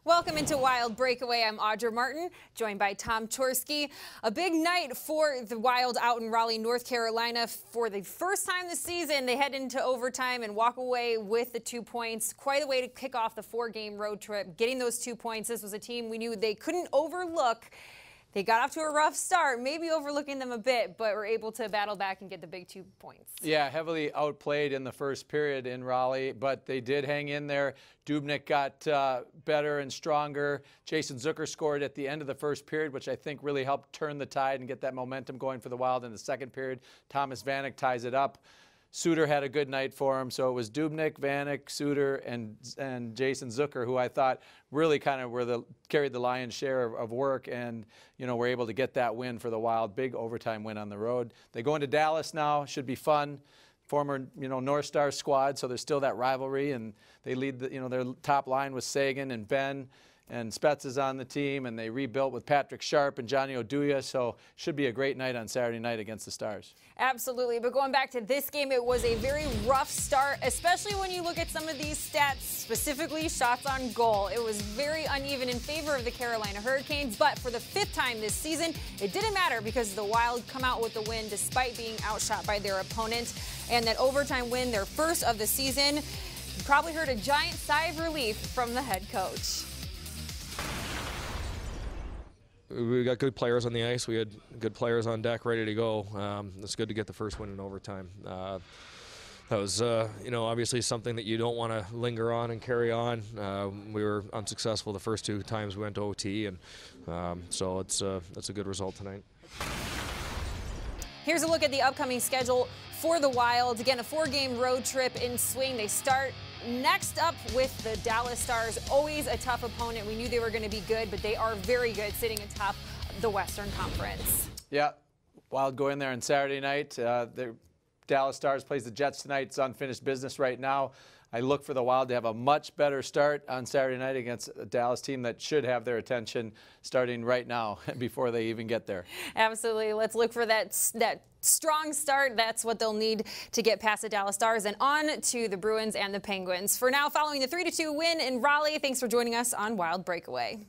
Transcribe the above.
Welcome into Wild Breakaway. I'm Audra Martin, joined by Tom Chorske. A big night for the Wild out in Raleigh, North Carolina. For the first time this season, they head into overtime and walk away with the 2 points. Quite a way to kick off the 4-game road trip. Getting those 2 points, this was a team we knew they couldn't overlook. They got off to a rough start, maybe overlooking them a bit, but were able to battle back and get the big 2 points. Yeah, heavily outplayed in the first period in Raleigh, but they did hang in there. Dubnyk got better and stronger. Jason Zucker scored at the end of the first period, which I think really helped turn the tide and get that momentum going for the Wild in the second period. Thomas Vanek ties it up. Suter had a good night for him, so it was Dubnyk, Vanek, Suter, and Jason Zucker, who I thought really kind of carried the lion's share of work, and were able to get that win for the Wild. Big overtime win on the road. They go into Dallas now. Should be fun. Former North Star squad, so there's still that rivalry, and they lead their top line with Sagan and Ben. And Spets is on the team, and they rebuilt with Patrick Sharp and Johnny Oduya, so should be a great night on Saturday night against the Stars. Absolutely, but going back to this game, it was a very rough start, especially when you look at some of these stats, specifically shots on goal. It was very uneven in favor of the Carolina Hurricanes, but for the 5th time this season, it didn't matter because the Wild come out with the win despite being outshot by their opponent. And that overtime win, their first of the season, you probably heard a giant sigh of relief from the head coach. We got good players on the ice. We had good players on deck ready to go. It's good to get the first win in overtime. That was, obviously something that you don't want to linger on and carry on. We were unsuccessful the first 2 times we went to OT, and so it's a good result tonight. Here's a look at the upcoming schedule for the Wild. Again, a 4-game road trip in swing. They start next up with the Dallas Stars. Always a tough opponent. We knew they were going to be good, but they are very good, sitting atop the Western Conference. Yeah, Wild go in there on Saturday night. The Dallas Stars plays the Jets tonight. It's unfinished business right now. I look for the Wild to have a much better start on Saturday night against a Dallas team that should have their attention starting right now before they even get there. Absolutely. Let's look for that strong start. That's what they'll need to get past the Dallas Stars and on to the Bruins and the Penguins. For now, following the 3-2 win in Raleigh, thanks for joining us on Wild Breakaway.